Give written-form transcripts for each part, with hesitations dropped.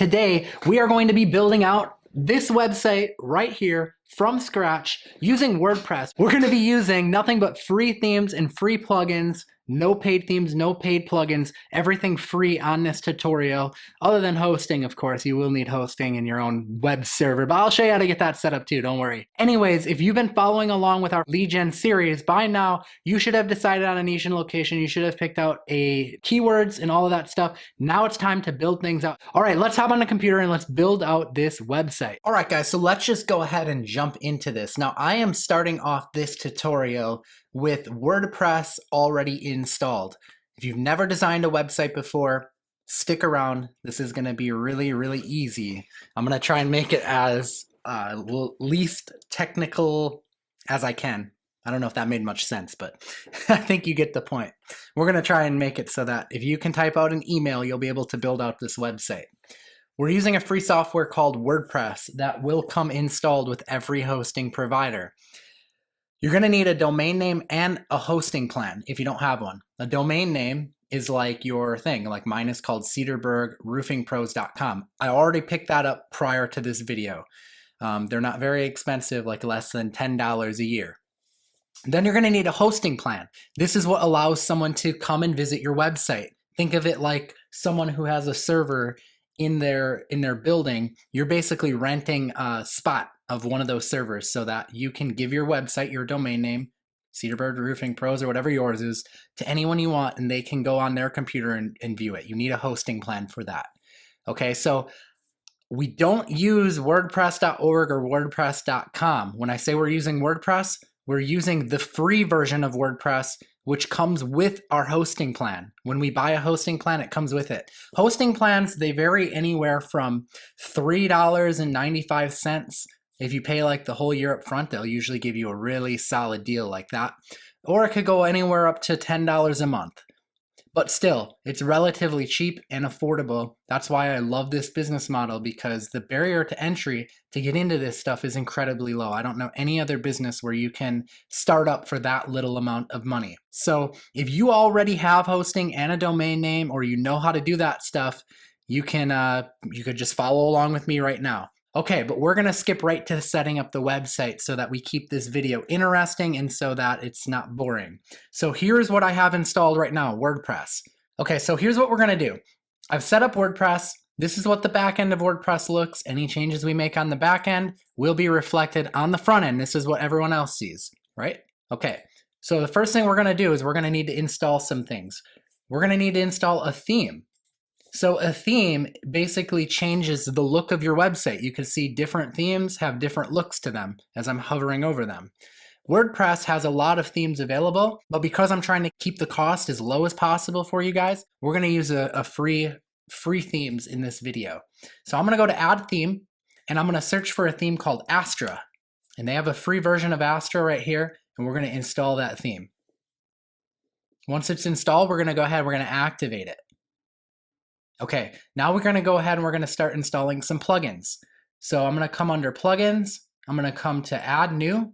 Today, we are going to be building out this website right here from scratch using WordPress. We're going to be using nothing but free themes and free plugins, no paid themes, no paid plugins, everything free on this tutorial. Other than hosting, of course, you will need hosting in your own web server, but I'll show you how to get that set up too, don't worry. Anyways, if you've been following along with our lead gen series, by now, you should have decided on a niche and location. You should have picked out keywords and all of that stuff. Now it's time to build things out. All right, let's hop on the computer and let's build out this website. All right, guys, so let's just go ahead and jump into this. Now, I am starting off this tutorial with WordPress already installed. If you've never designed a website before, stick around. This is going to be really, really easy. I'm going to try and make it as least technical as I can. I don't know if that made much sense, but I think you get the point. We're going to try and make it so that if you can type out an email, you'll be able to build out this website. We're using a free software called WordPress that will come installed with every hosting provider. You're going to need a domain name and a hosting plan if you don't have one. A domain name is like your thing, like mine is called cedarburgroofingpros.com. I already picked that up prior to this video. They're not very expensive, like less than $10 a year. Then you're going to need a hosting plan. This is what allows someone to come and visit your website. Think of it like someone who has a server in their building. You're basically renting a spot of one of those servers so that you can give your website, your domain name, Cedarburg Roofing Pros or whatever yours is, to anyone you want, and they can go on their computer and view it. You need a hosting plan for that. Okay, so we don't use WordPress.org or WordPress.com. When I say we're using WordPress, we're using the free version of WordPress, which comes with our hosting plan. When we buy a hosting plan, it comes with it. Hosting plans, they vary anywhere from $3.95. If you pay like the whole year up front, they'll usually give you a really solid deal like that. Or it could go anywhere up to $10 a month. But still, it's relatively cheap and affordable. That's why I love this business model, because the barrier to entry to get into this stuff is incredibly low. I don't know any other business where you can start up for that little amount of money. So if you already have hosting and a domain name, or you know how to do that stuff, you could just follow along with me right now. Okay, but we're gonna skip right to setting up the website so that we keep this video interesting and so that it's not boring. So here's what I have installed right now, WordPress. Okay, so here's what we're gonna do. I've set up WordPress. This is what the back end of WordPress looks. Any changes we make on the back end will be reflected on the front end. This is what everyone else sees, right? Okay, so the first thing we're gonna do is we're gonna need to install some things. We're gonna need to install a theme. So a theme basically changes the look of your website. You can see different themes have different looks to them as I'm hovering over them. WordPress has a lot of themes available, but because I'm trying to keep the cost as low as possible for you guys, we're going to use a free themes in this video. So I'm going to go to Add Theme, and I'm going to search for a theme called Astra. And they have a free version of Astra right here, and we're going to install that theme. Once it's installed, we're going to go ahead, we're going to activate it. Okay, now we're going to go ahead and we're going to start installing some plugins. So I'm going to come under Plugins. I'm going to come to Add New.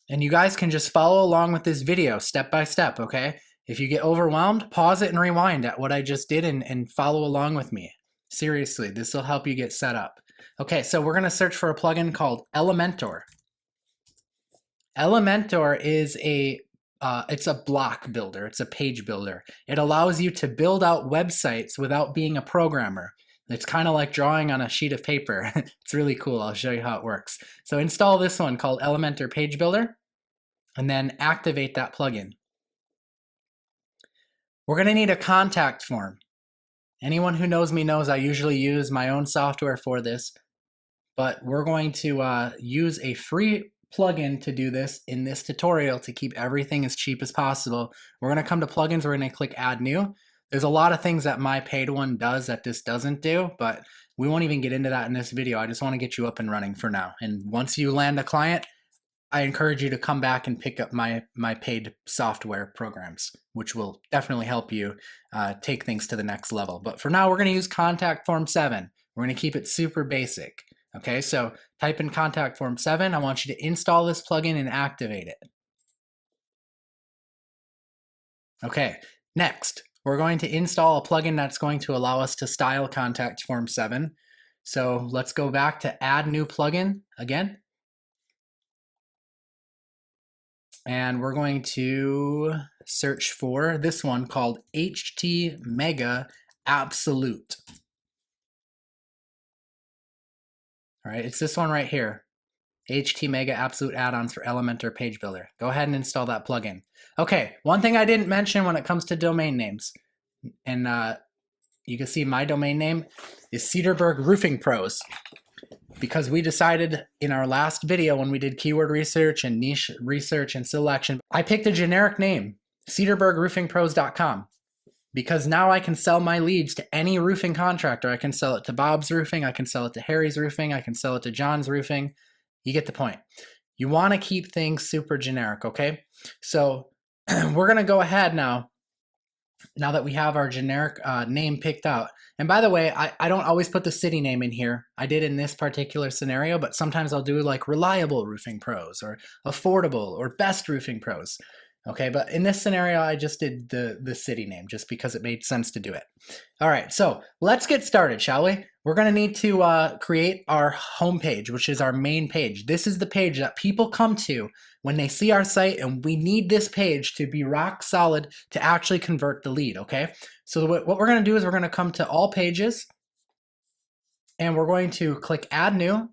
And you guys can just follow along with this video step by step, okay? If you get overwhelmed, pause it and rewind at what I just did and follow along with me. Seriously, this will help you get set up. Okay, so we're going to search for a plugin called Elementor. Elementor is it's a block builder. It's a page builder. It allows you to build out websites without being a programmer. It's kind of like drawing on a sheet of paper. It's really cool. I'll show you how it works. So install this one called Elementor Page Builder, and then activate that plugin. We're going to need a contact form. Anyone who knows me knows I usually use my own software for this, but we're going to use a free plugin to do this in this tutorial to keep everything as cheap as possible. We're going to come to plugins, we're going to click Add New. There's a lot of things that my paid one does that this doesn't do, but we won't even get into that in this video. I just want to get you up and running for now. And once you land a client, I encourage you to come back and pick up my paid software programs, which will definitely help you take things to the next level. But for now, we're going to use Contact Form 7. We're going to keep it super basic. Okay, so type in Contact Form 7. I want you to install this plugin and activate it. Okay, next, we're going to install a plugin that's going to allow us to style contact form 7. So let's go back to add new plugin again. And we're going to search for this one called HT Mega Absolute. All right, it's this one right here. HT Mega Absolute add-ons for Elementor Page Builder. Go ahead and install that plugin. Okay, one thing I didn't mention when it comes to domain names, and you can see my domain name is Cedarburg Roofing Pros, because we decided in our last video when we did keyword research and niche research and selection, I picked a generic name, cedarburgroofingpros.com, because now I can sell my leads to any roofing contractor. I can sell it to Bob's Roofing, I can sell it to Harry's Roofing, I can sell it to John's Roofing. You get the point. You want to keep things super generic, okay? So we're going to go ahead now that we have our generic name picked out. And by the way, I don't always put the city name in here. I did in this particular scenario, but sometimes I'll do like Reliable Roofing Pros or Affordable or Best Roofing Pros. Okay, but in this scenario, I just did the city name just because it made sense to do it. All right, so let's get started, shall we? We're going to need to create our homepage, which is our main page. This is the page that people come to when they see our site, and we need this page to be rock solid to actually convert the lead, okay? So what we're going to do is we're going to come to all pages, and we're going to click Add New.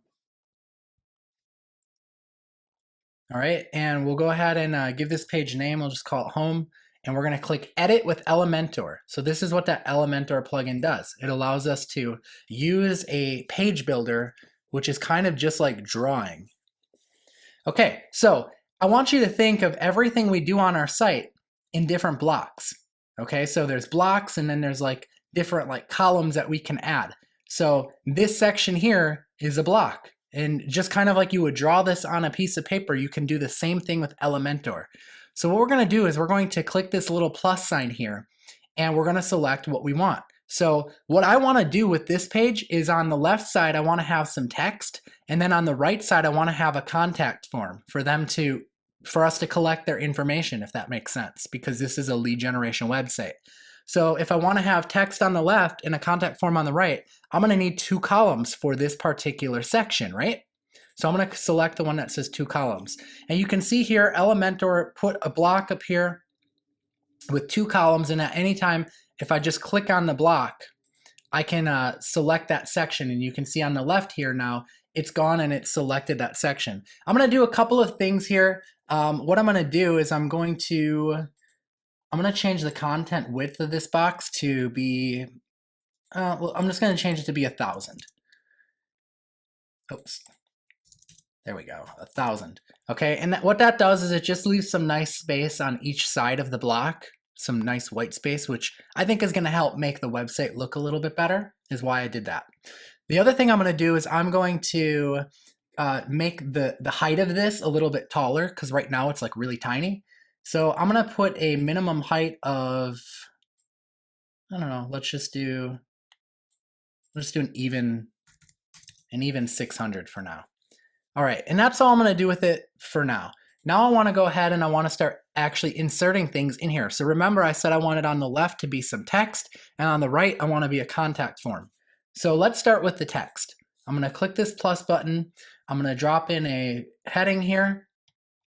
All right, and we'll go ahead and give this page a name. We'll just call it Home, and we're going to click Edit with Elementor. So this is what that Elementor plugin does. It allows us to use a page builder, which is kind of just like drawing. Okay, so I want you to think of everything we do on our site in different blocks. Okay, so there's blocks, and then there's like different like columns that we can add. So this section here is a block. And just kind of like you would draw this on a piece of paper, you can do the same thing with Elementor. So what we're going to do is we're going to click this little plus sign here, and we're going to select what we want. So what I want to do with this page is on the left side, I want to have some text, and then on the right side, I want to have a contact form for us to collect their information, if that makes sense, because this is a lead generation website. So if I want to have text on the left and a contact form on the right, I'm going to need 2 columns for this particular section, right? So I'm going to select the one that says 2 columns. And you can see here, Elementor put a block up here with 2 columns, and at any time, if I just click on the block, I can select that section, and you can see on the left here now, it's gone and it's selected that section. I'm going to do a couple of things here. What I'm going to do is I'm going to change the content width of this box to be, well, I'm just going to change it to be 1,000. Oops. There we go, 1,000. Okay, and what that does is it just leaves some nice space on each side of the block, some nice white space, which I think is going to help make the website look a little bit better, is why I did that. The other thing I'm going to do is I'm going to make the height of this a little bit taller, because right now it's like really tiny. So I'm going to put a minimum height of, I don't know, let's just do an even 600 for now. All right, and that's all I'm going to do with it for now. Now I want to go ahead and I want to start actually inserting things in here. So remember, I said I wanted on the left to be some text, and on the right I want to be a contact form. So let's start with the text. I'm going to click this plus button. I'm going to drop in a heading here.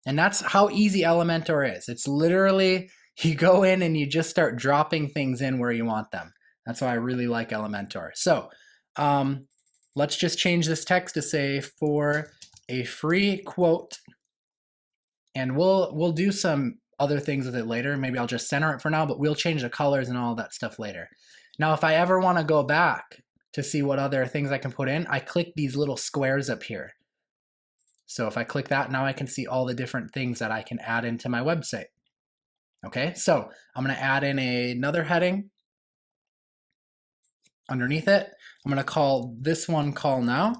And that's how easy Elementor is. It's literally, you go in and you just start dropping things in where you want them. That's why I really like Elementor. So let's just change this text to say, for a free quote, and we'll do some other things with it later. Maybe I'll just center it for now, but we'll change the colors and all that stuff later. Now, if I ever want to go back to see what other things I can put in, I click these little squares up here. So if I click that, now I can see all the different things that I can add into my website. Okay, so I'm going to add in another heading underneath it. I'm going to call this one Call Now.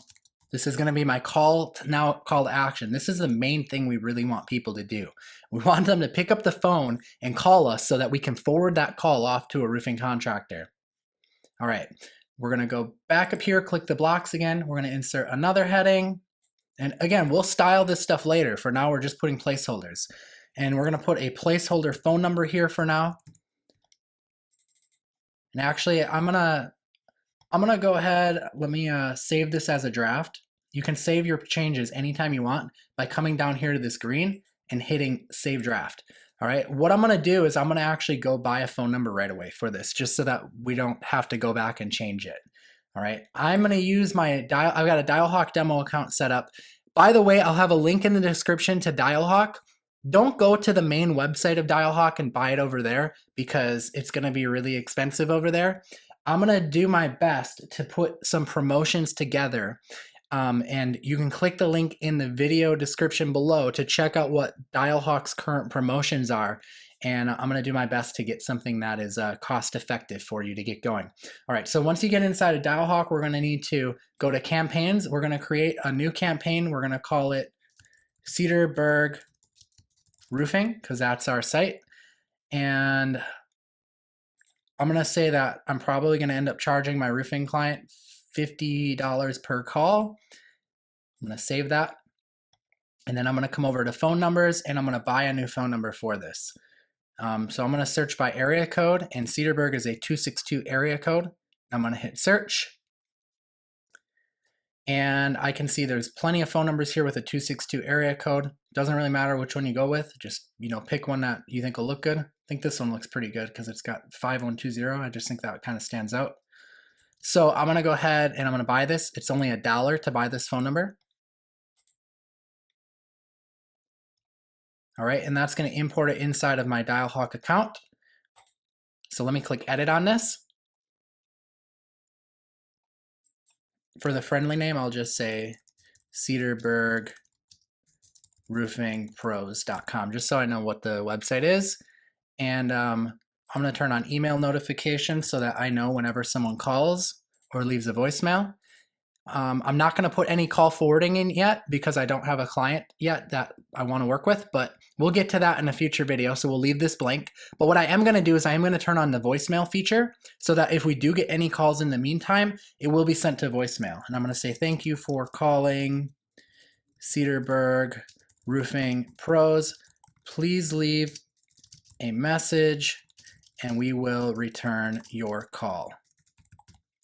This is going to be my call to action. This is the main thing we really want people to do. We want them to pick up the phone and call us so that we can forward that call off to a roofing contractor. All right, we're going to go back up here, click the blocks again. We're going to insert another heading. And again, we'll style this stuff later. For now, we're just putting placeholders. And we're going to put a placeholder phone number here for now. And actually, I'm gonna go ahead. Let me save this as a draft. You can save your changes anytime you want by coming down here to this green and hitting save draft. All right, what I'm gonna do is I'm gonna actually go buy a phone number right away for this, just so that we don't have to go back and change it. All right, I'm gonna use my I've got a Dialhawk demo account set up. By the way, I'll have a link in the description to Dialhawk. Don't go to the main website of Dialhawk and buy it over there because it's gonna be really expensive over there. I'm gonna do my best to put some promotions together. And you can click the link in the video description below to check out what Dialhawk's current promotions are. And I'm gonna do my best to get something that is cost effective for you to get going. All right, so once you get inside of Dialhawk, we're gonna need to go to campaigns. We're gonna create a new campaign. We're gonna call it Cedarburg Roofing, because that's our site. And I'm gonna say that I'm probably gonna end up charging my roofing client $50 per call. I'm gonna save that. And then I'm gonna come over to phone numbers and I'm gonna buy a new phone number for this. So I'm gonna search by area code, and Cedarburg is a 262 area code. I'm gonna hit search. And I can see there's plenty of phone numbers here with a 262 area code. Doesn't really matter which one you go with, just pick one that you think will look good. I think this one looks pretty good because it's got 5120. I just think that kind of stands out. So I'm gonna go ahead and I'm gonna buy this. It's only $1 to buy this phone number. All right, and that's gonna import it inside of my Dialhawk account. So let me click edit on this. For the friendly name, I'll just say cedarburgroofingpros.com, just so I know what the website is. And I'm gonna turn on email notifications so that I know whenever someone calls or leaves a voicemail. I'm not gonna put any call forwarding in yet because I don't have a client yet that I wanna work with, but we'll get to that in a future video, so we'll leave this blank. But what I am gonna do is I am gonna turn on the voicemail feature so that if we do get any calls in the meantime, it will be sent to voicemail. And I'm gonna say, thank you for calling Cedarburg Roofing Pros. Please leave a message and we will return your call.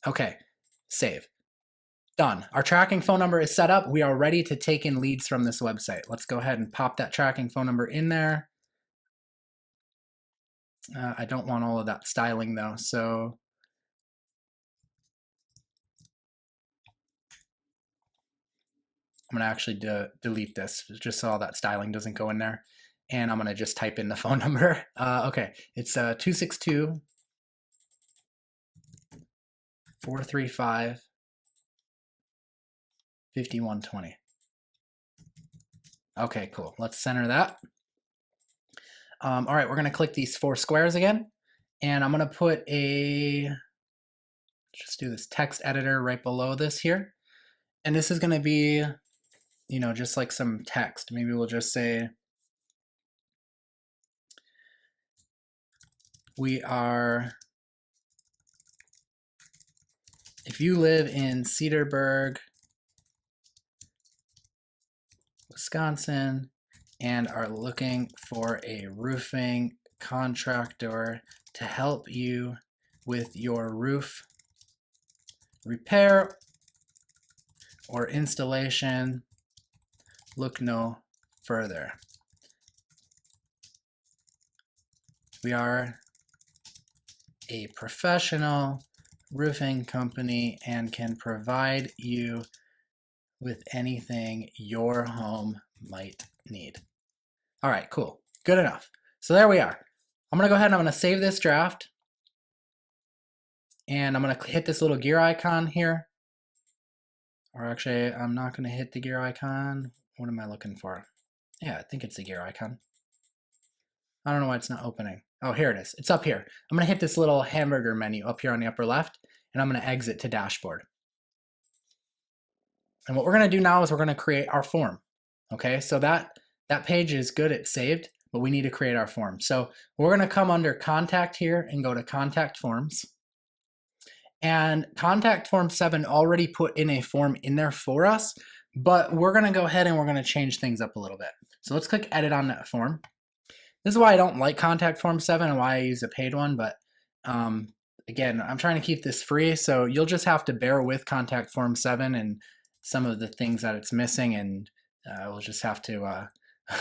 Okay, save. Done. Our tracking phone number is set up. We are ready to take in leads from this website. Let's go ahead and pop that tracking phone number in there. I don't want all of that styling though, so I'm gonna actually delete this just so all that styling doesn't go in there. And I'm gonna just type in the phone number. Okay, it's 262 435 5120. Okay, cool. Let's center that. All right, we're gonna click these 4 squares again, and I'm gonna put just do this text editor right below this here. And this is gonna be, just like some text. Maybe we'll just say, if you live in Cedarburg, Wisconsin, and are looking for a roofing contractor to help you with your roof repair or installation, look no further. We are a professional roofing company and can provide you with anything your home might need. All right, cool. Good enough. So there we are. I'm gonna go ahead and I'm gonna save this draft. And I'm gonna hit this little gear icon here. Or actually, I'm not gonna hit the gear icon. What am I looking for? Yeah, I think it's the gear icon. I don't know why it's not opening. Oh, here it is. It's up here. I'm gonna hit this little hamburger menu up here on the upper left, and I'm gonna exit to dashboard. And what we're gonna do now is we're gonna create our form. Okay, so that page is good, it's saved, but we need to create our form. So we're gonna come under contact here and go to contact forms. And contact form 7 already put in a form in there for us, but we're gonna go ahead and we're gonna change things up a little bit. So let's click edit on that form. This is why I don't like contact form 7 and why I use a paid one, but again, I'm trying to keep this free, so you'll just have to bear with contact form 7 and some of the things that it's missing, and we'll just have to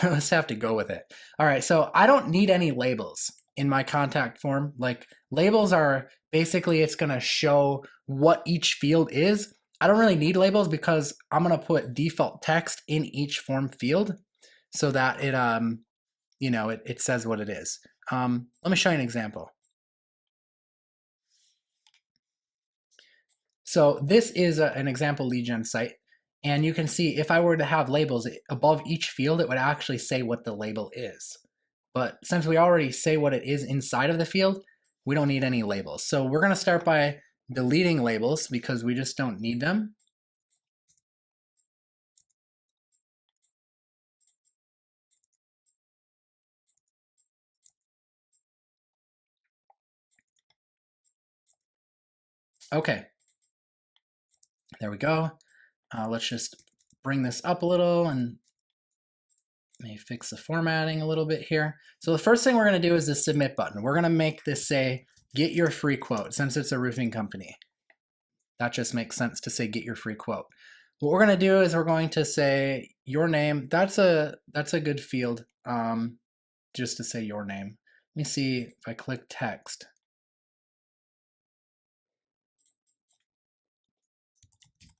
let's have to go with it. All right, so I don't need any labels in my contact form. Like, labels are basically, it's gonna show what each field is. I don't really need labels because I'm gonna put default text in each form field so that it you know, it says what it is. Let me show you an example. So this is an example lead gen site, and you can see if I were to have labels above each field, it would actually say what the label is. But since we already say what it is inside of the field, we don't need any labels. So we're gonna start by deleting labels because we just don't need them. Okay, there we go. Let's just bring this up a little and maybe fix the formatting a little bit here. So the first thing we're gonna do is the submit button. We're gonna make this say, get your free quote, since it's a roofing company. That just makes sense to say, get your free quote. What we're gonna do is we're going to say your name. That's a good field, just to say your name. Let me see if I click text.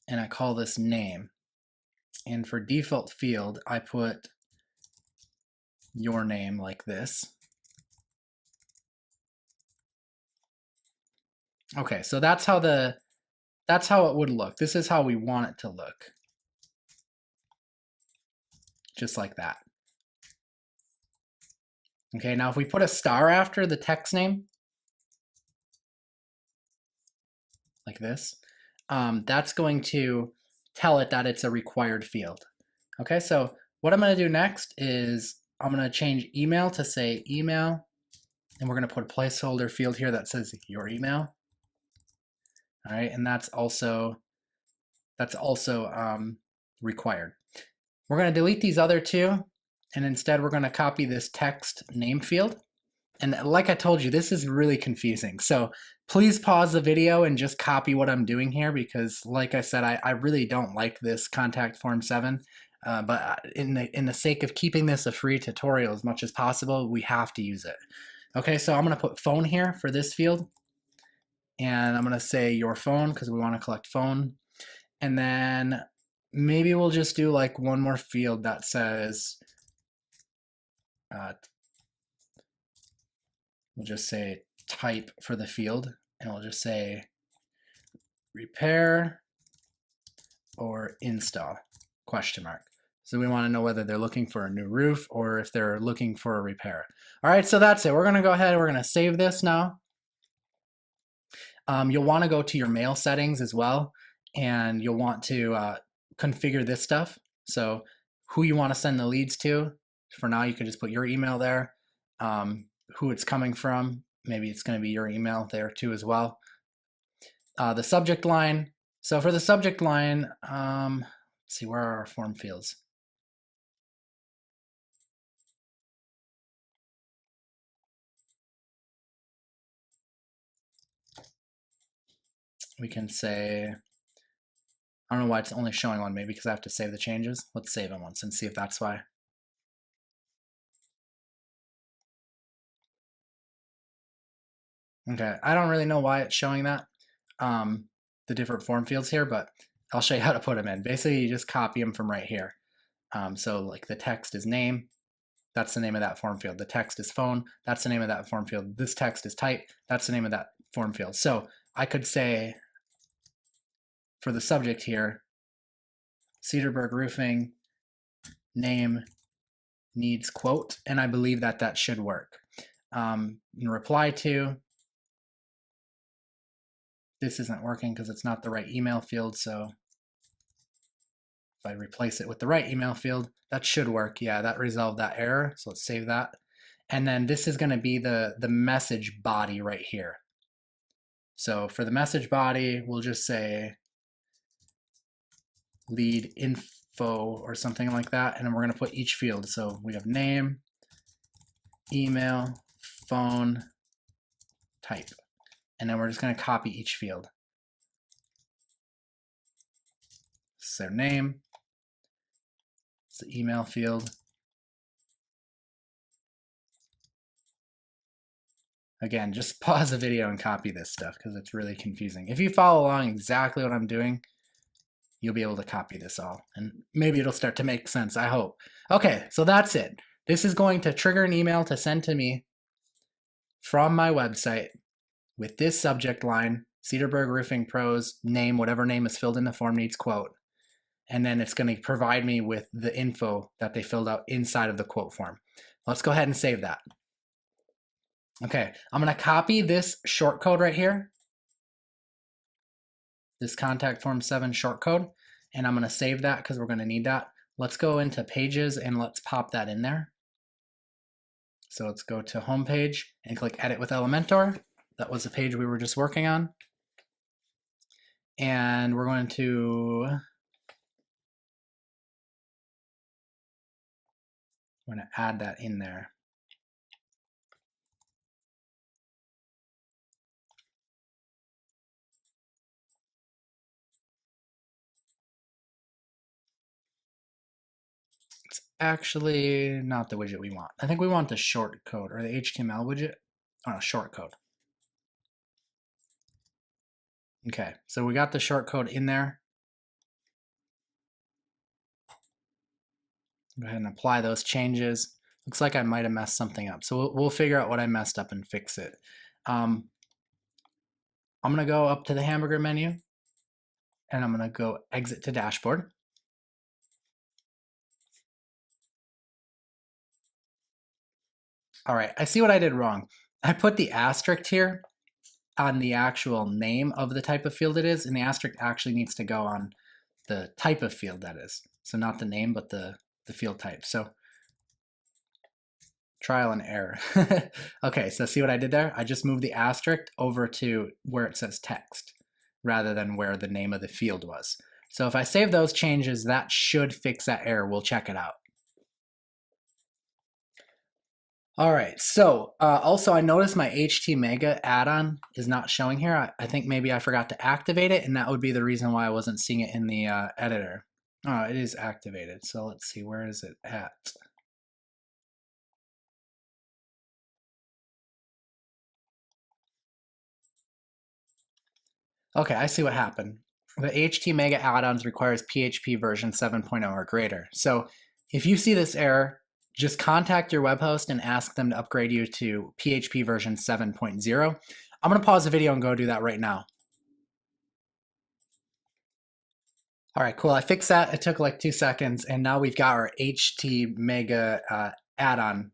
And I call this name. And for default field, I put your name like this. Okay, so that's how it would look. This is how we want it to look. Just like that. Okay, now if we put a star after the text name, like this, that's going to tell it that it's a required field. Okay, so what I'm gonna do next is I'm gonna change email to say email, and we're gonna put a placeholder field here that says your email. All right, and that's also required. We're gonna delete these other two, and instead we're gonna copy this text name field. And like I told you, this is really confusing. So please pause the video and just copy what I'm doing here, because like I said, I really don't like this contact form 7. But in the sake of keeping this a free tutorial as much as possible, we have to use it. Okay, so I'm gonna put phone here for this field. And I'm gonna say your phone because we wanna collect phone. And then maybe we'll just do like one more field that says, we'll just say type for the field, and we'll just say repair or install, question mark. So we want to know whether they're looking for a new roof or if they're looking for a repair. All right, so that's it. We're gonna go ahead and we're gonna save this now. You'll want to go to your mail settings as well, and you'll want to configure this stuff. So who you want to send the leads to. For now, you can just put your email there. Who it's coming from, maybe it's going to be your email there too as well. The subject line. So for the subject line, let's see, where are our form fields? We can say, I don't know why it's only showing one, maybe because I have to save the changes. Let's save them once and see if that's why. Okay, I don't really know why it's showing that, the different form fields here, but I'll show you how to put them in. Basically, you just copy them from right here. So like the text is name, that's the name of that form field. The text is phone, that's the name of that form field. This text is type, that's the name of that form field. So I could say for the subject here, Cedarburg Roofing name needs quote, and I believe that that should work. In reply to, this isn't working because it's not the right email field, so if I replace it with the right email field, that should work. Yeah, that resolved that error, so let's save that. And then this is gonna be the message body right here. So for the message body, we'll just say lead info or something like that, and then we're gonna put each field. So we have name, email, phone, type. and then we're just going to copy each field. It's their name. It's the email field. Again, just pause the video and copy this stuff because it's really confusing. If you follow along exactly what I'm doing, you'll be able to copy this all. And maybe it'll start to make sense, I hope. Okay, so that's it. This is going to trigger an email to send to me from my website with this subject line, Cedarburg Roofing Pros, name, whatever name is filled in the form needs quote. And then it's going to provide me with the info that they filled out inside of the quote form. Let's go ahead and save that. Okay, I'm going to copy this short code right here, this contact form 7 short code, and I'm going to save that because we're going to need that. Let's go into pages and let's pop that in there. So let's go to home page and click edit with Elementor. That was the page we were just working on. And we're going to add that in there. It's actually not the widget we want. I think we want the short code or the HTML widget. Oh, no, short code. Okay, so we got the short code in there. Go ahead and apply those changes. Looks like I might have messed something up. So we'll figure out what I messed up and fix it. I'm going to go up to the hamburger menu and I'm going to go exit to dashboard. All right, I see what I did wrong. I put the asterisk here on the actual name of the type of field it is, and the asterisk actually needs to go on the type of field that is. So not the name, but the field type. So trial and error. Okay, so see what I did there? I just moved the asterisk over to where it says text rather than where the name of the field was. So if I save those changes, that should fix that error. We'll check it out. All right, so also I noticed my HTMega add-on is not showing here. I think maybe I forgot to activate it, and that would be the reason why I wasn't seeing it in the editor. Oh, it is activated. So let's see, where is it at? Okay, I see what happened. The HTMega add-ons requires PHP version 7.0 or greater. So if you see this error, just contact your web host and ask them to upgrade you to PHP version 7.0. I'm going to pause the video and go do that right now. All right, cool. I fixed that. It took like 2 seconds, and now we've got our HTMega add-on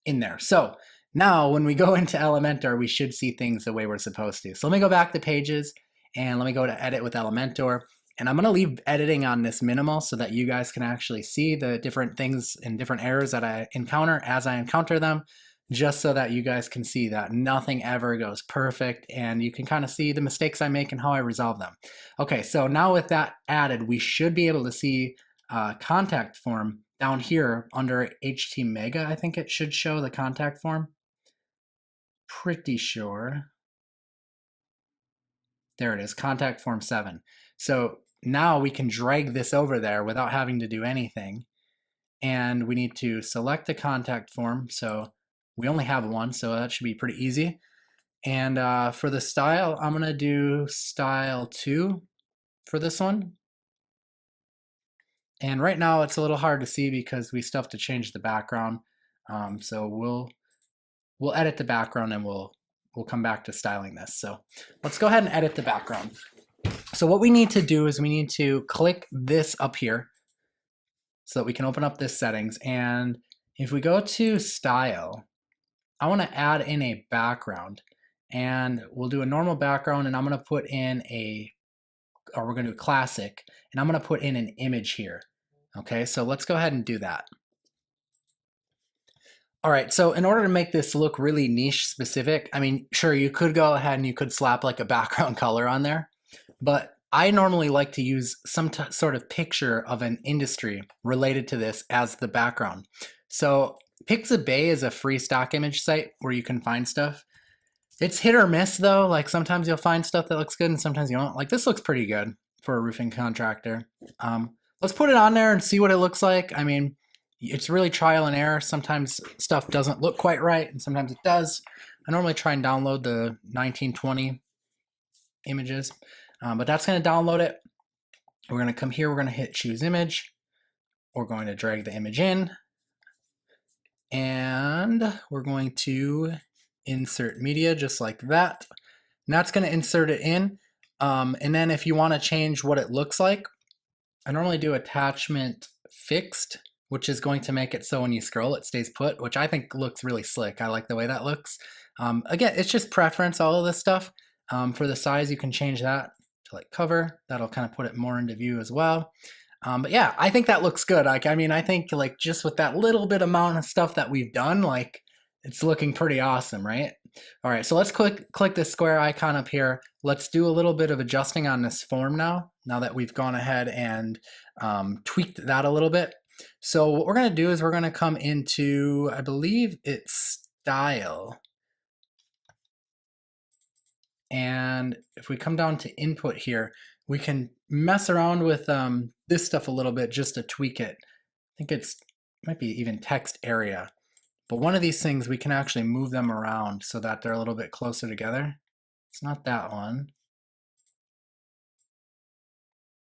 in there. So now when we go into Elementor, we should see things the way we're supposed to. So let me go back to pages, and let me go to edit with Elementor. And I'm going to leave editing on this minimal so that you guys can actually see the different things and different errors that I encounter as I encounter them, just so that you guys can see that nothing ever goes perfect and you can kind of see the mistakes I make and how I resolve them. Okay, so now with that added, we should be able to see contact form down here under HTMega. I think it should show the contact form. Pretty sure. There it is, contact form 7. So now we can drag this over there without having to do anything. And we need to select the contact form. So we only have one, so that should be pretty easy. And for the style, I'm going to do style 2 for this one. And right now it's a little hard to see because we still have to change the background. So we'll edit the background and we'll come back to styling this. So let's go ahead and edit the background. So what we need to do is we need to click this up here so that we can open up this settings. And if we go to style, I want to add in a background, and we'll do a normal background, and I'm going to put in we're going to do classic, and I'm going to put in an image here. Okay, so let's go ahead and do that. All right, so in order to make this look really niche specific, I mean, sure, you could go ahead and you could slap like a background color on there, but I normally like to use some sort of picture of an industry related to this as the background. So Pixabay is a free stock image site where you can find stuff. It's hit or miss though. Like sometimes you'll find stuff that looks good and sometimes you won't. Like this looks pretty good for a roofing contractor. Let's put it on there and see what it looks like. I mean, it's really trial and error. Sometimes stuff doesn't look quite right and sometimes it does. I normally try and download the 1920 images, but that's going to download it. We're going to come here, we're going to hit choose image. We're going to drag the image in and we're going to insert media just like that. And that's going to insert it in. And then if you want to change what it looks like, I normally do attachment fixed, which is going to make it so when you scroll it stays put, which I think looks really slick. I like the way that looks. Again, it's just preference, all of this stuff. For the size, you can change that to like cover. That'll kind of put it more into view as well. But yeah, I think that looks good. Like, I mean, I think like just with that little bit amount of stuff that we've done, like it's looking pretty awesome, right? All right, so let's click this square icon up here. Let's do a little bit of adjusting on this form now that we've gone ahead and tweaked that a little bit. So what we're gonna do is we're gonna come into, I believe it's style. And if we come down to input here, we can mess around with this stuff a little bit just to tweak it. I think might be even text area. But one of these things, we can actually move them around so that they're a little bit closer together. It's not that one.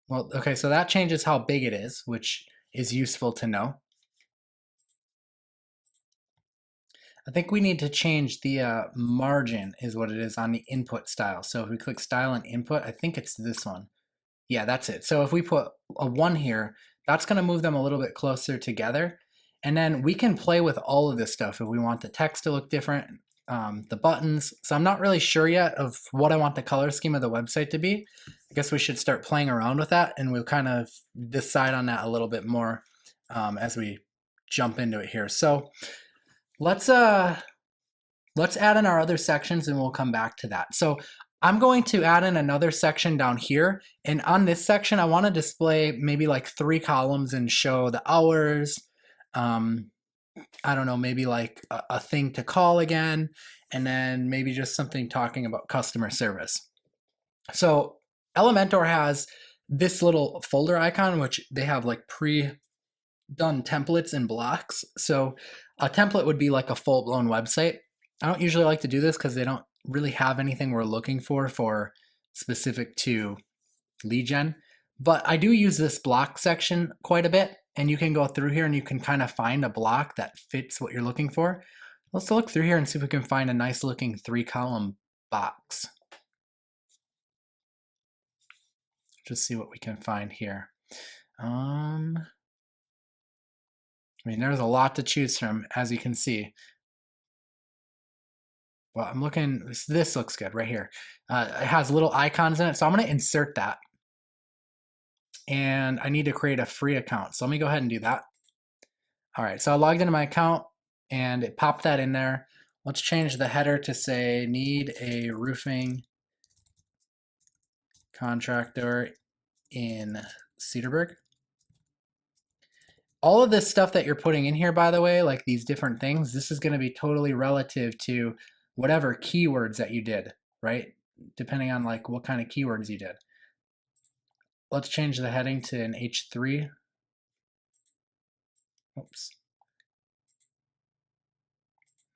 Well, okay, so that changes how big it is, which is useful to know. I think we need to change the margin is what it is on the input style. So if we click style and input, I think it's this one. Yeah, that's it. So if we put a 1 here, that's going to move them a little bit closer together. And then we can play with all of this stuff if we want the text to look different, the buttons. So I'm not really sure yet of what I want the color scheme of the website to be. I guess we should start playing around with that and we'll kind of decide on that a little bit more as we jump into it here. So let's add in our other sections and we'll come back to that. So I'm going to add in another section down here. And on this section, I want to display maybe like 3 columns and show the hours. I don't know, maybe like a thing to call again, and then maybe just something talking about customer service. So Elementor has this little folder icon, which they have like pre-done templates and blocks. So a template would be like a full-blown website. I don't usually like to do this because they don't really have anything we're looking for specific to lead gen. But I do use this block section quite a bit, and you can go through here and you can kind of find a block that fits what you're looking for. Let's look through here and see if we can find a nice looking 3-column box. Just see what we can find here. I mean, there's a lot to choose from, as you can see. Well, I'm looking, this looks good right here. It has little icons in it, so I'm going to insert that. And I need to create a free account. So let me go ahead and do that. All right, so I logged into my account and it popped that in there. Let's change the header to say, need a roofing contractor in Cedarburg. All of this stuff that you're putting in here, by the way, like these different things, this is going to be totally relative to whatever keywords that you did, right? Depending on like what kind of keywords you did. Let's change the heading to an H3. Oops.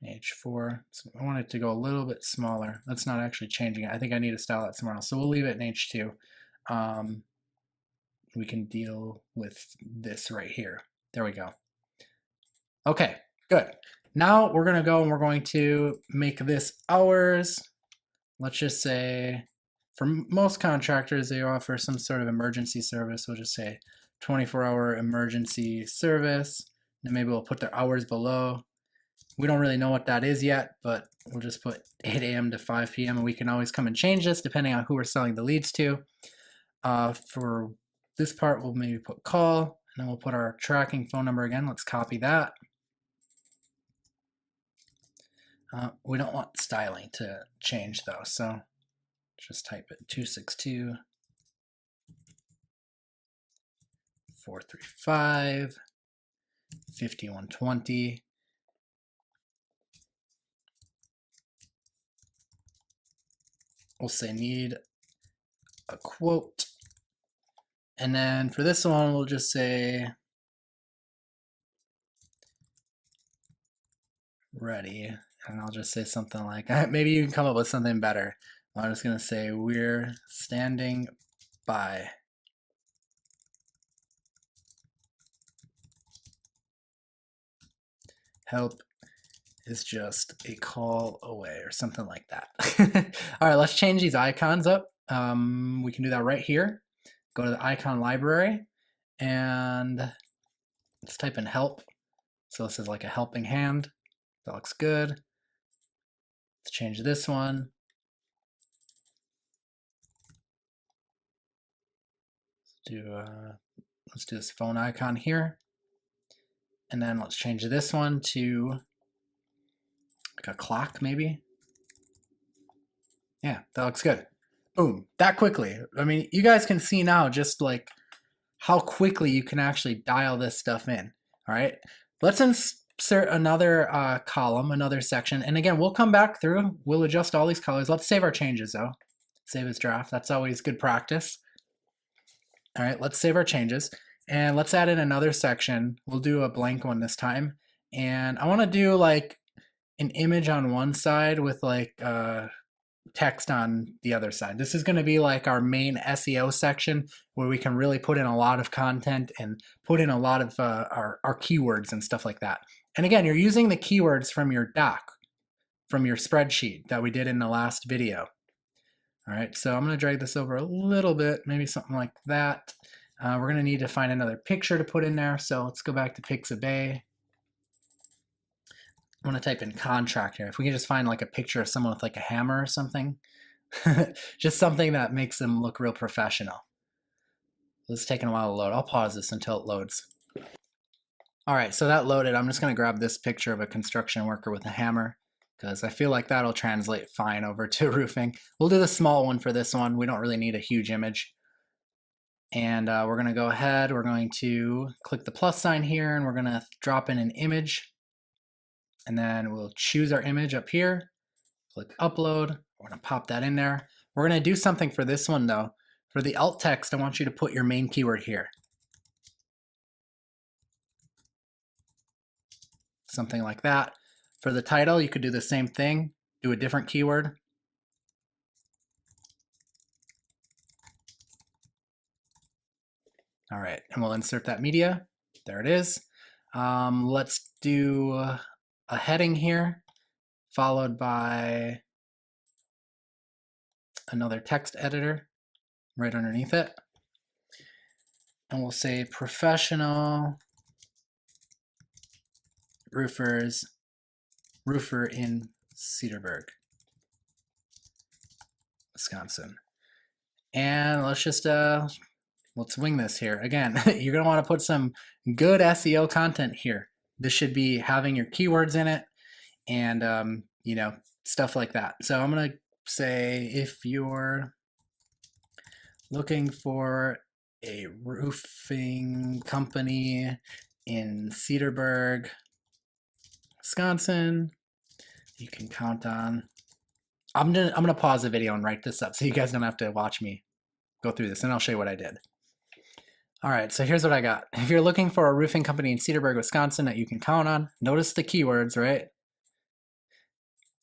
H4. So I want it to go a little bit smaller. That's not actually changing it. I think I need to style that somewhere else. So we'll leave it in H2. We can deal with this right here. There we go. Okay, good. Now we're going to go and we're going to make this hours. Let's just say, for most contractors, they offer some sort of emergency service. We'll just say 24-hour emergency service. And maybe we'll put their hours below. We don't really know what that is yet, but we'll just put 8 a.m. to 5 p.m. and we can always come and change this depending on who we're selling the leads to. For this part, we'll maybe put call, and then we'll put our tracking phone number again. Let's copy that. We don't want styling to change though, so just type it 262 435 5120. we'll say need a quote. And then for this one, we'll just say ready. And I'll just say something like, maybe you can come up with something better. I'm just gonna say we're standing by. Help is just a call away or something like that. All right, let's change these icons up. We can do that right here. Go to the icon library and let's type in help. So this is like a helping hand. That looks good. Let's change this one. Let's do this phone icon here. And then let's change this one to like a clock maybe. Yeah, that looks good. Boom, that quickly. I mean, you guys can see now just like how quickly you can actually dial this stuff in. All right, let's insert another column, another section. And again, we'll come back through, we'll adjust all these colors. Let's save our changes though. Save as draft, that's always good practice. All right, let's save our changes. And let's add in another section. We'll do a blank one this time. And I wanna do like an image on one side with like text on the other side. This is going to be like our main SEO section where we can really put in a lot of content and put in a lot of our keywords and stuff like that. And again, you're using the keywords from your doc, from your spreadsheet that we did in the last video. All right, so I'm going to drag this over a little bit, maybe something like that. We're going to need to find another picture to put in there. So let's go back to Pixabay. I'm going to type in contractor. If we can just find like a picture of someone with like a hammer or something, just something that makes them look real professional. This is taking a while to load. I'll pause this until it loads. All right, so that loaded. I'm just going to grab this picture of a construction worker with a hammer because I feel like that'll translate fine over to roofing. We'll do the small one for this one. We don't really need a huge image. And we're going to go ahead. We're going to click the plus sign here and we're going to drop in an image. And then we'll choose our image up here, click upload. We're gonna pop that in there. We're gonna do something for this one though. For the alt text, I want you to put your main keyword here. Something like that. For the title, you could do the same thing, do a different keyword. All right, and we'll insert that media. There it is. Let's do a heading here, followed by another text editor right underneath it. And we'll say professional roofers, roofer in Cedarburg, Wisconsin. And let's just, let's wing this here. Again, you're gonna wanna put some good SEO content here. This should be having your keywords in it and, you know, stuff like that. So I'm gonna say if you're looking for a roofing company in Cedarburg, Wisconsin, you can count on. I'm gonna pause the video and write this up so you guys don't have to watch me go through this, and I'll show you what I did. All right, so here's what I got. If you're looking for a roofing company in Cedarburg, Wisconsin that you can count on, notice the keywords, right?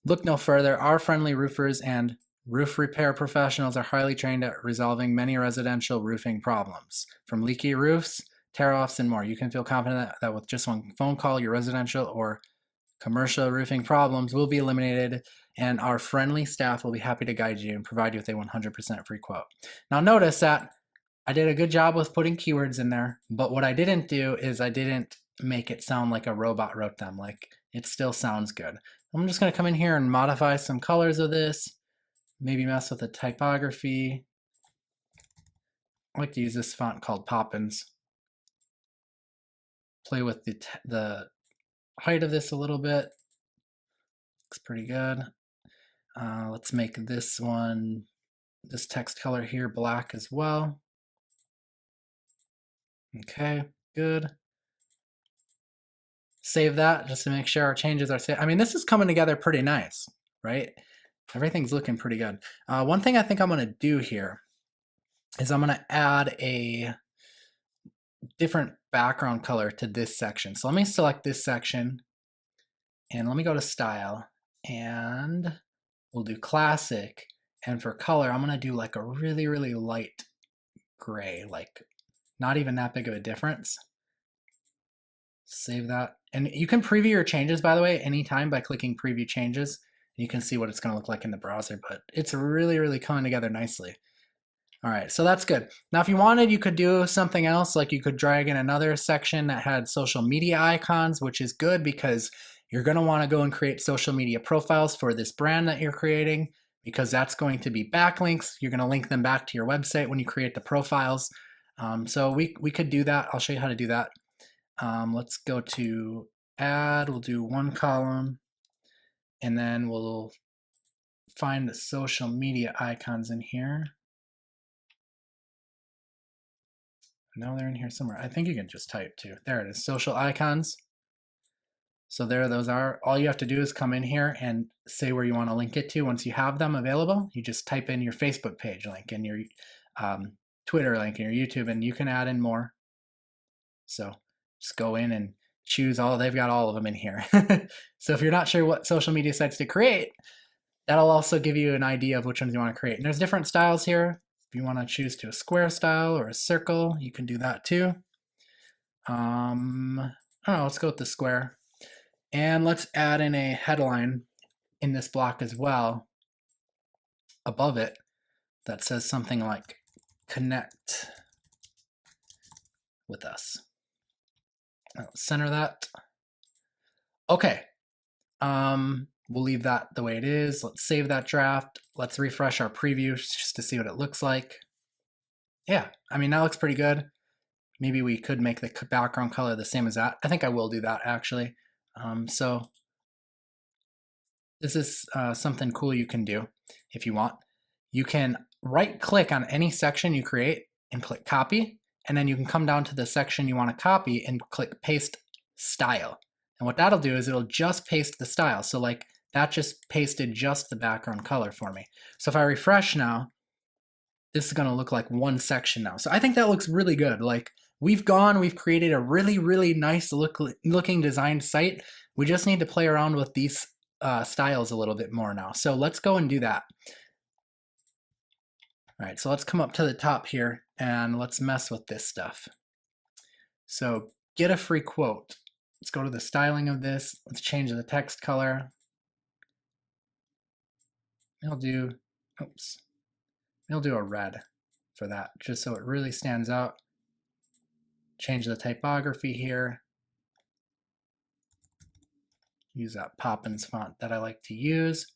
Look no further. Our friendly roofers and roof repair professionals are highly trained at resolving many residential roofing problems, from leaky roofs, tear-offs, and more. You can feel confident that with just one phone call, your residential or commercial roofing problems will be eliminated, and our friendly staff will be happy to guide you and provide you with a 100% free quote. Now notice that I did a good job with putting keywords in there, but what I didn't do is I didn't make it sound like a robot wrote them. Like, it still sounds good. I'm just going to come in here and modify some colors of this, maybe mess with the typography. I like to use this font called Poppins. Play with the height of this a little bit. Looks pretty good. Let's make this one, this text color here, black as well. Okay, good. Save that just to make sure our changes are saved. I mean, this is coming together pretty nice, right? Everything's looking pretty good. One thing I think I'm going to do here is I'm going to add a different background color to this section. So let me select this section and let me go to style and we'll do classic. And for color, I'm going to do like a really, really light gray, like not even that big of a difference. Save that. And you can preview your changes, by the way, anytime by clicking preview changes. You can see what it's going to look like in the browser, but it's really, really coming together nicely. All right, so that's good. Now, if you wanted, you could do something else, like you could drag in another section that had social media icons, which is good because you're going to want to go and create social media profiles for this brand that you're creating, because that's going to be backlinks. You're going to link them back to your website when you create the profiles. So we could do that. I'll show you how to do that. Let's go to add. We'll do one column, and then we'll find the social media icons in here. No, they're in here somewhere. I think you can just type too. There it is, social icons. So there those are. All you have to do is come in here and say where you want to link it to. Once you have them available, you just type in your Facebook page link and your Twitter link and your YouTube, and you can add in more. So just go in and choose all. They've got all of them in here. So if you're not sure what social media sites to create, that'll also give you an idea of which ones you want to create. And there's different styles here. If you want to choose to a square style or a circle, you can do that too. I don't know, let's go with the square. And let's add in a headline in this block as well, above it, that says something like connect with us. I'll center that. Okay. We'll leave that the way it is. Let's save that draft. Let's refresh our preview just to see what it looks like. Yeah, I mean, that looks pretty good. Maybe we could make the background color the same as that. I think I will do that actually. So this is something cool you can do if you want. You can right click on any section you create and click copy, and then you can come down to the section you want to copy and click paste style. And what that'll do is it'll just paste the style. So like that just pasted just the background color for me. So if I refresh now, this is going to look like one section now. So I think that looks really good. Like we've created a really, really nice looking designed site. We just need to play around with these styles a little bit more now. So let's go and do that. All right, so let's come up to the top here and let's mess with this stuff. So get a free quote. Let's go to the styling of this. Let's change the text color. I'll do a red for that, just so it really stands out. Change the typography here. Use that Poppins font that I like to use.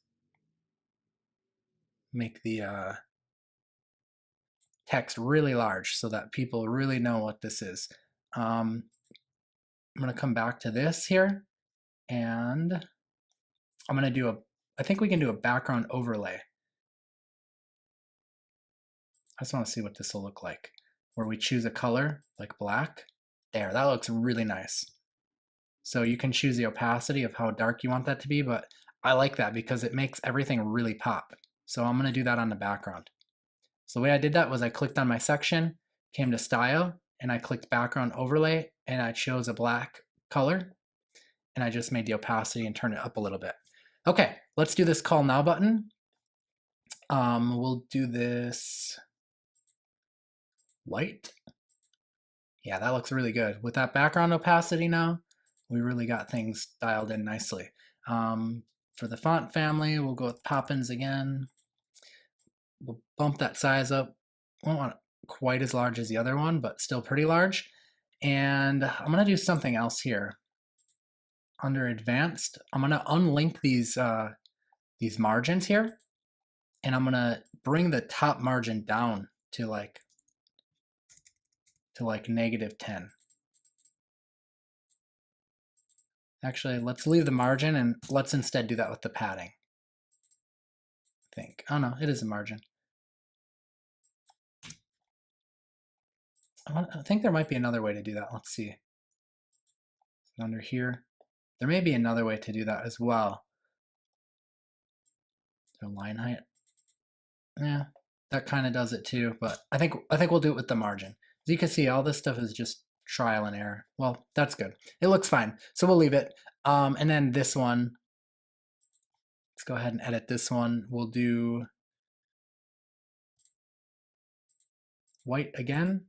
Make the text really large so that people really know what this is. I'm going to come back to this here, and I'm going to do I think we can do a background overlay. I just want to see what this will look like, where we choose a color like black. There, that looks really nice. So you can choose the opacity of how dark you want that to be, but I like that because it makes everything really pop. So I'm going to do that on the background. So the way I did that was I clicked on my section, came to style, and I clicked background overlay, and I chose a black color, and I just made the opacity and turn it up a little bit. Okay, let's do this call now button. We'll do this white. Yeah, that looks really good. With that background opacity now, we really got things dialed in nicely. For the font family, we'll go with Poppins again. We'll bump that size up. We don't want it quite as large as the other one, but still pretty large. And I'm going to do something else here. Under advanced, I'm going to unlink these margins here, and I'm going to bring the top margin down to like -10. Actually, let's leave the margin and let's instead do that with the padding. I think. Oh no, it is a margin. I think there might be another way to do that. Let's see. Under here, there may be another way to do that as well. So line height. Yeah, that kind of does it too, but I think we'll do it with the margin. As you can see, all this stuff is just trial and error. Well, that's good. It looks fine, so we'll leave it. And then this one, let's go ahead and edit this one. We'll do white again.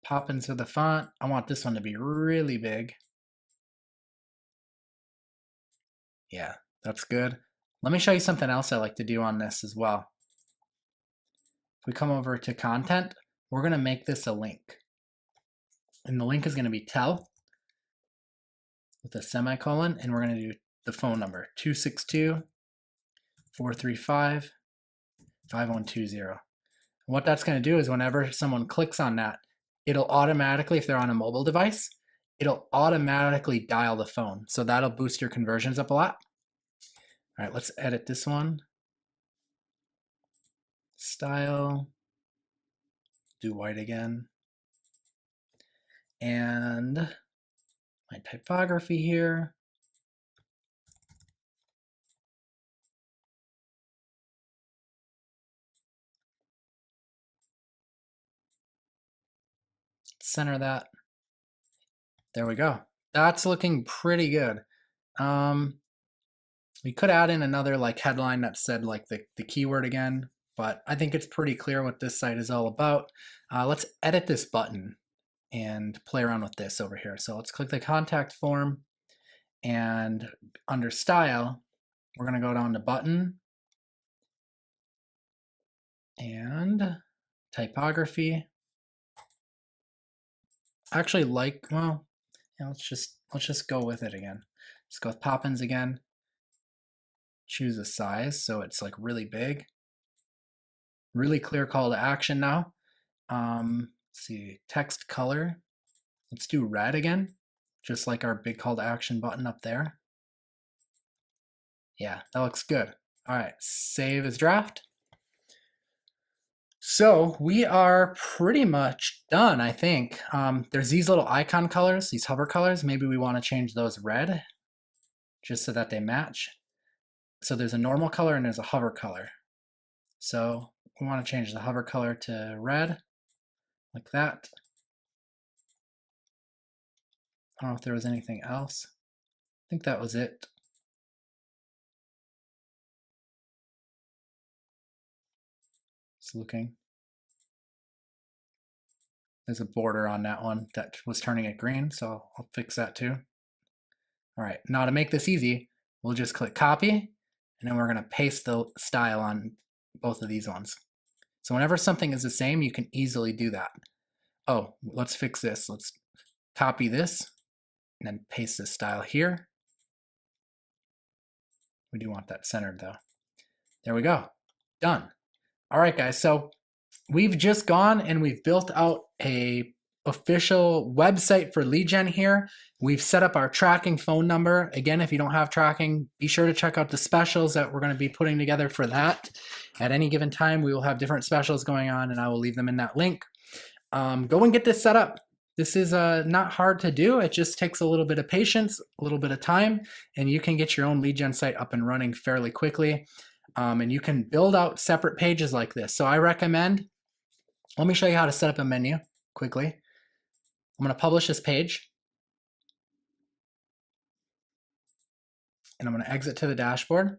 Pop into the font. I want this one to be really big. Yeah, that's good. Let me show you something else I like to do on this as well. If we come over to content, we're going to make this a link. And the link is going to be tell with a semicolon, and we're going to do the phone number 262-435-5120. What that's going to do is whenever someone clicks on that, it'll automatically, if they're on a mobile device, it'll automatically dial the phone. So that'll boost your conversions up a lot. All right, let's edit this one. Style, do white again. And my typography here. Center that. There we go. That's looking pretty good. We could add in another like headline that said like the keyword again, but I think it's pretty clear what this site is all about. Let's edit this button and play around with this over here. So let's click the contact form, and under style, we're going to go down to button and typography. Actually, like, well, yeah, let's just go with it again. Let's go with Poppins again. Choose a size so it's like really big. Really clear call to action now. Let's see, text color. Let's do red again, just like our big call to action button up there. Yeah, that looks good. All right, save as draft. So we are pretty much done, I think. There's these little icon colors, these hover colors. Maybe we want to change those red just so that they match. So there's a normal color and there's a hover color. So we want to change the hover color to red, like that. I don't know if there was anything else. I think that was it. It's looking. There's a border on that one that was turning it green, so I'll fix that too. All right, now to make this easy, we'll just click copy, and then we're going to paste the style on both of these ones. So whenever something is the same, you can easily do that. Oh, let's fix this. Let's copy this and then paste this style here. We do want that centered though. There we go. Done. All right, guys. So we've just gone and we've built out a official website for lead gen here. We've set up our tracking phone number. Again, if you don't have tracking, be sure to check out the specials that we're going to be putting together for that. At any given time, we will have different specials going on, and I will leave them in that link. Go and get this set up. This is not hard to do. It just takes a little bit of patience, a little bit of time, and you can get your own lead gen site up and running fairly quickly. And you can build out separate pages like this. So I recommend, let me show you how to set up a menu quickly. I'm going to publish this page. And I'm going to exit to the dashboard.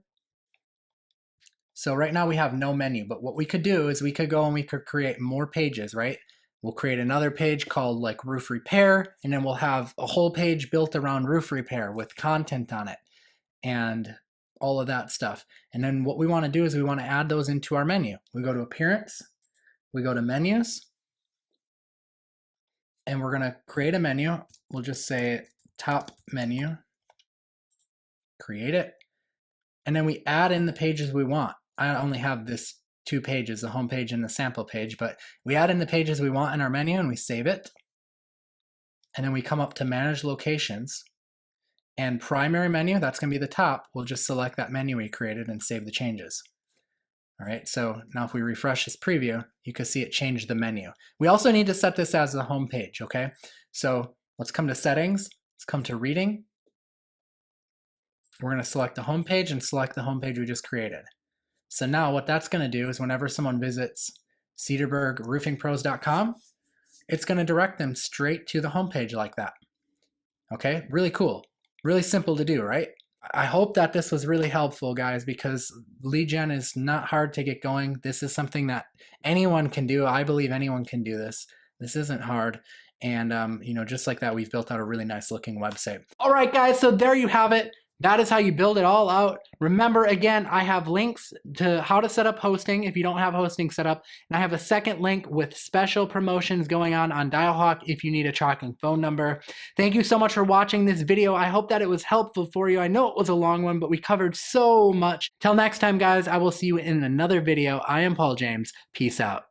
So right now we have no menu, but what we could do is we could go and we could create more pages, right? We'll create another page called like roof repair, and then we'll have a whole page built around roof repair with content on it and all of that stuff. And then what we want to do is we want to add those into our menu. We go to appearance, we go to menus, and we're going to create a menu. We'll just say top menu, create it, and then we add in the pages we want. I only have this 2 pages, the home page and the sample page, but we add in the pages we want in our menu and we save it. And then we come up to manage locations, and primary menu, that's going to be the top. We'll just select that menu we created and save the changes. All right, so now if we refresh this preview, you can see it changed the menu. We also need to set this as the home page, okay? So let's come to settings, Let's come to reading. We're going to select the home page and select the home page we just created. So now what that's going to do is whenever someone visits cedarburgroofingpros.com, it's going to direct them straight to the home page like that. Okay, really cool. Really simple to do, right? I hope that this was really helpful, guys, because lead gen is not hard to get going. This is something that anyone can do. I believe anyone can do this. This isn't hard. And, you know, just like that, we've built out a really nice looking website. All right, guys, so there you have it. That is how you build it all out. Remember, again, I have links to how to set up hosting if you don't have hosting set up. And I have a second link with special promotions going on Dialhawk if you need a tracking phone number. Thank you so much for watching this video. I hope that it was helpful for you. I know it was a long one, but we covered so much. Till next time, guys, I will see you in another video. I am Paul James. Peace out.